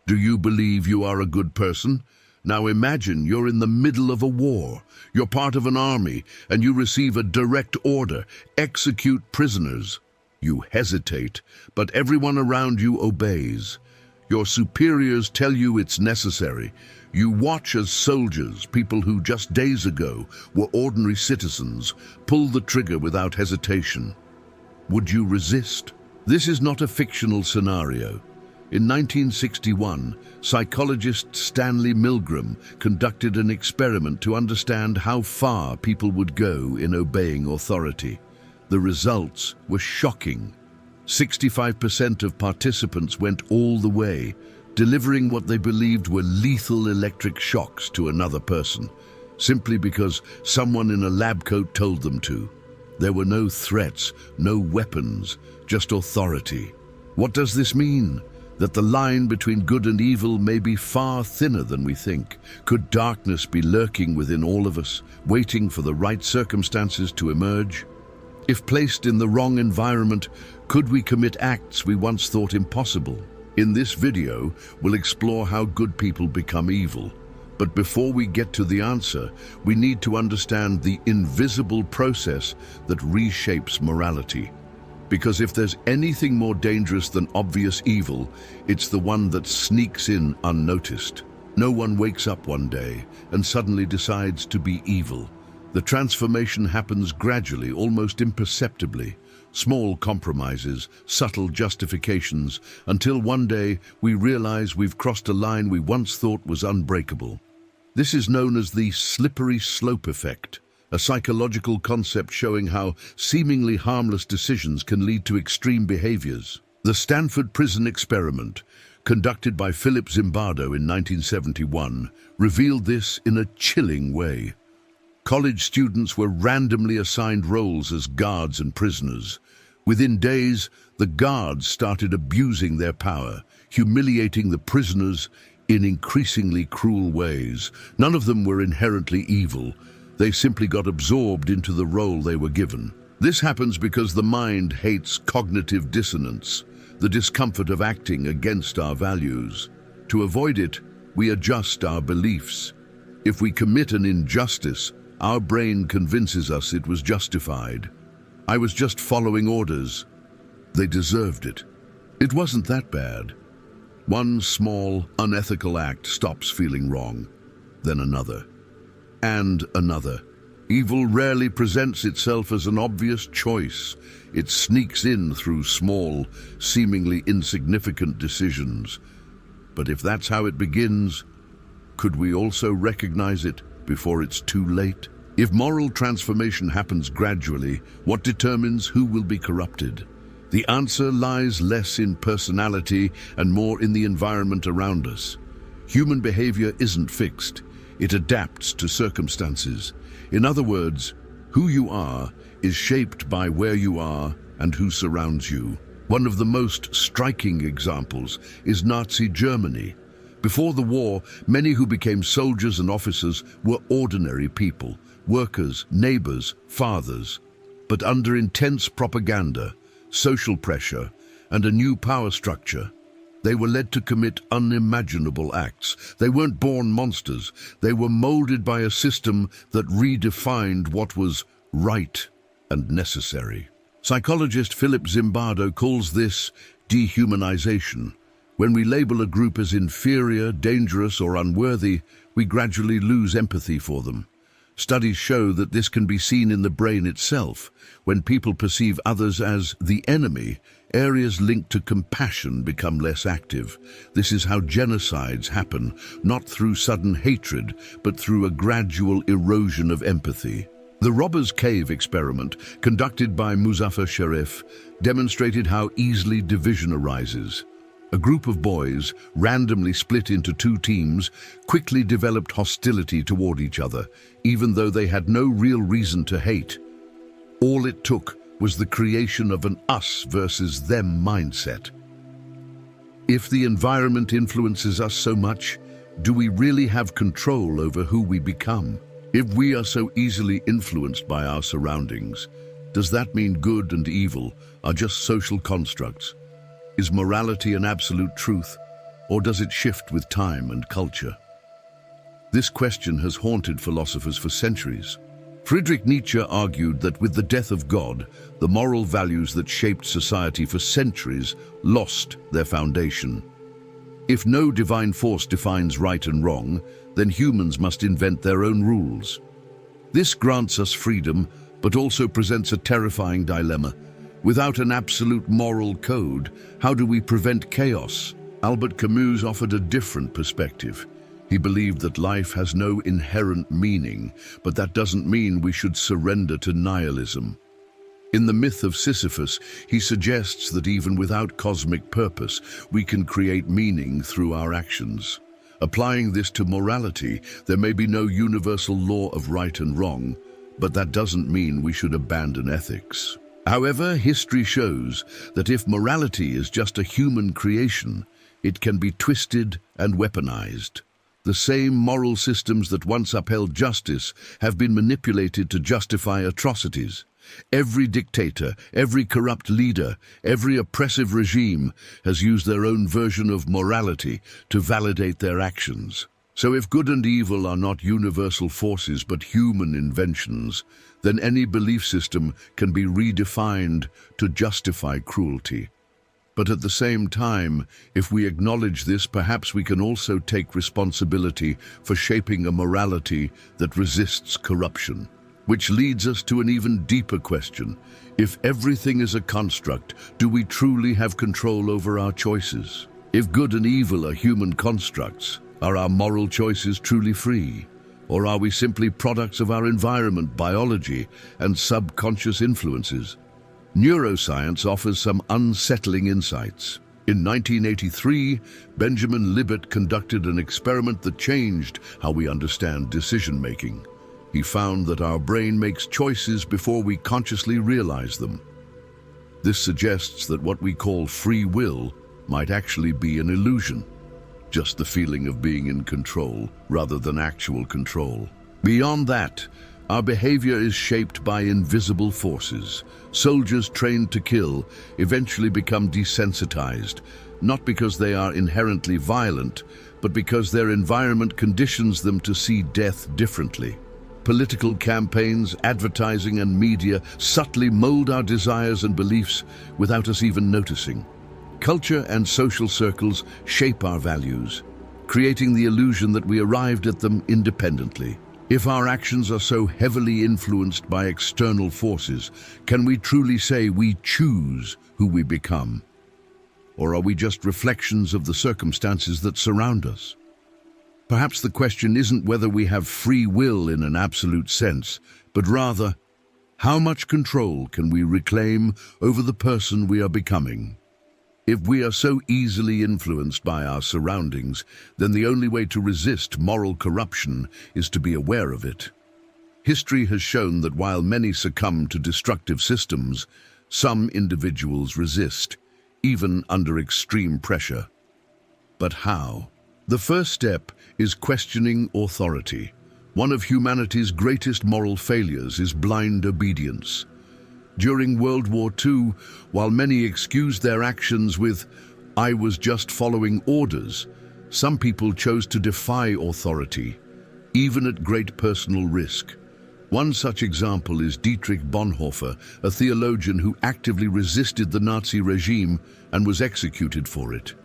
Do you believe you are a good person? Now imagine you're in the middle of a war. You're part of an army, and you receive a direct order: execute prisoners. You hesitate, but everyone around you obeys. Your superiors tell you it's necessary. You watch as soldiers, people who just days ago were ordinary citizens, pull the trigger without hesitation. Would you resist? This is not a fictional scenario. In 1961, psychologist Stanley Milgram conducted an experiment to understand how far people would go in obeying authority. The results were shocking. 65% of participants went all the way, delivering what they believed were lethal electric shocks to another person, simply because someone in a lab coat told them to. There were no threats, no weapons, just authority. What does this mean? That the line between good and evil may be far thinner than we think. Could darkness be lurking within all of us, waiting for the right circumstances to emerge? If placed in the wrong environment, could we commit acts we once thought impossible? In this video, we'll explore how good people become evil. But before we get to the answer, we need to understand the invisible process that reshapes morality. Because if there's anything more dangerous than obvious evil, it's the one that sneaks in unnoticed. No one wakes up one day and suddenly decides to be evil. The transformation happens gradually, almost imperceptibly. Small compromises, subtle justifications, until one day we realize we've crossed a line we once thought was unbreakable. This is known as the slippery slope effect, a psychological concept showing how seemingly harmless decisions can lead to extreme behaviors. The Stanford prison experiment, conducted by Philip Zimbardo in 1971, revealed this in a chilling way. College students were randomly assigned roles as guards and prisoners. Within days, the guards started abusing their power, humiliating the prisoners in increasingly cruel ways. None of them were inherently evil. They simply got absorbed into the role they were given. This happens because the mind hates cognitive dissonance, the discomfort of acting against our values. To avoid it, we adjust our beliefs. If we commit an injustice, our brain convinces us it was justified. I was just following orders. They deserved it. It wasn't that bad. One small, unethical act stops feeling wrong, then another. And another. Evil rarely presents itself as an obvious choice. It sneaks in through small, seemingly insignificant decisions. But if that's how it begins, could we also recognize it before it's too late? If moral transformation happens gradually, what determines who will be corrupted? The answer lies less in personality and more in the environment around us. Human behavior isn't fixed. It adapts to circumstances. In other words, who you are is shaped by where you are and who surrounds you. One of the most striking examples is Nazi Germany. Before the war, many who became soldiers and officers were ordinary people, workers, neighbors, fathers. But under intense propaganda, social pressure, and a new power structure, they were led to commit unimaginable acts. They weren't born monsters. They were molded by a system that redefined what was right and necessary. Psychologist Philip Zimbardo calls this dehumanization. When we label a group as inferior, dangerous, or unworthy, we gradually lose empathy for them. Studies show that this can be seen in the brain itself. When people perceive others as the enemy, areas linked to compassion become less active. This is how genocides happen, not through sudden hatred, but through a gradual erosion of empathy. The Robbers Cave experiment, conducted by Muzaffar Sharif, demonstrated how easily division arises. A group of boys, randomly split into two teams, quickly developed hostility toward each other, even though they had no real reason to hate. All it took was the creation of an us versus them mindset. If the environment influences us so much, do we really have control over who we become? If we are so easily influenced by our surroundings, does that mean good and evil are just social constructs? Is morality an absolute truth, or does it shift with time and culture? This question has haunted philosophers for centuries. Friedrich Nietzsche argued that with the death of God, the moral values that shaped society for centuries lost their foundation. If no divine force defines right and wrong, then humans must invent their own rules. This grants us freedom, but also presents a terrifying dilemma. Without an absolute moral code, how do we prevent chaos? Albert Camus offered a different perspective. He believed that life has no inherent meaning, but that doesn't mean we should surrender to nihilism. In the myth of Sisyphus, he suggests that even without cosmic purpose, we can create meaning through our actions. Applying this to morality, there may be no universal law of right and wrong, but that doesn't mean we should abandon ethics. However, history shows that if morality is just a human creation, it can be twisted and weaponized. The same moral systems that once upheld justice have been manipulated to justify atrocities. Every dictator, every corrupt leader, every oppressive regime has used their own version of morality to validate their actions. So if good and evil are not universal forces but human inventions, then any belief system can be redefined to justify cruelty. But at the same time, if we acknowledge this, perhaps we can also take responsibility for shaping a morality that resists corruption. Which leads us to an even deeper question. If everything is a construct, do we truly have control over our choices? If good and evil are human constructs, are our moral choices truly free? Or are we simply products of our environment, biology, and subconscious influences? Neuroscience offers some unsettling insights. In 1983, Benjamin Libet conducted an experiment that changed how we understand decision-making. He found that our brain makes choices before we consciously realize them. This suggests that what we call free will might actually be an illusion, just the feeling of being in control rather than actual control. Beyond that, our behavior is shaped by invisible forces. Soldiers trained to kill eventually become desensitized, not because they are inherently violent, but because their environment conditions them to see death differently. Political campaigns, advertising, and media subtly mold our desires and beliefs without us even noticing. Culture and social circles shape our values, creating the illusion that we arrived at them independently. If our actions are so heavily influenced by external forces, can we truly say we choose who we become? Or are we just reflections of the circumstances that surround us? Perhaps the question isn't whether we have free will in an absolute sense, but rather, how much control can we reclaim over the person we are becoming? If we are so easily influenced by our surroundings, then the only way to resist moral corruption is to be aware of it. History has shown that while many succumb to destructive systems, some individuals resist, even under extreme pressure. But how? The first step is questioning authority. One of humanity's greatest moral failures is blind obedience. During World War II, while many excused their actions with, "I was just following orders," some people chose to defy authority, even at great personal risk. One such example is Dietrich Bonhoeffer, a theologian who actively resisted the Nazi regime and was executed for it.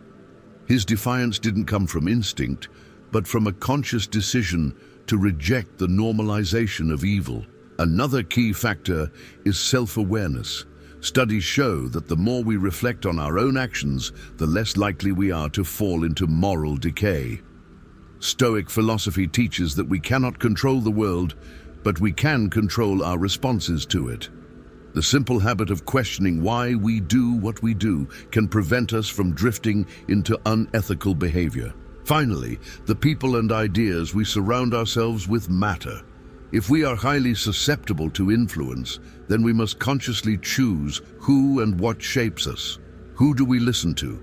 His defiance didn't come from instinct, but from a conscious decision to reject the normalization of evil. Another key factor is self-awareness. Studies show that the more we reflect on our own actions, the less likely we are to fall into moral decay. Stoic philosophy teaches that we cannot control the world, but we can control our responses to it. The simple habit of questioning why we do what we do can prevent us from drifting into unethical behavior. Finally, the people and ideas we surround ourselves with matter. If we are highly susceptible to influence, then we must consciously choose who and what shapes us. Who do we listen to?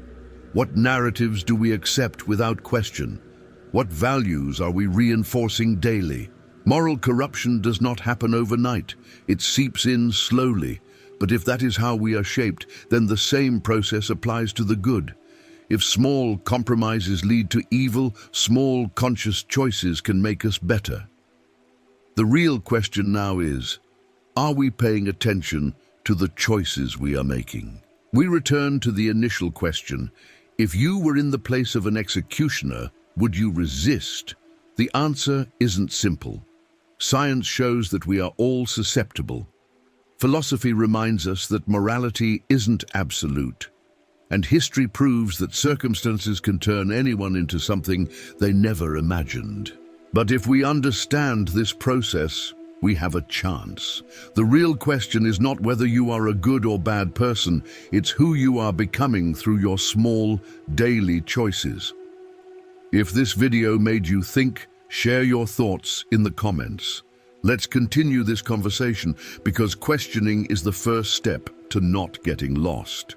What narratives do we accept without question? What values are we reinforcing daily? Moral corruption does not happen overnight. It seeps in slowly. But if that is how we are shaped, then the same process applies to the good. If small compromises lead to evil, small conscious choices can make us better. The real question now is, are we paying attention to the choices we are making? We return to the initial question. If you were in the place of an executioner, would you resist? The answer isn't simple. Science shows that we are all susceptible. Philosophy reminds us that morality isn't absolute. And history proves that circumstances can turn anyone into something they never imagined. But if we understand this process, we have a chance. The real question is not whether you are a good or bad person, it's who you are becoming through your small, daily choices. If this video made you think, share your thoughts in the comments. Let's continue this conversation because questioning is the first step to not getting lost.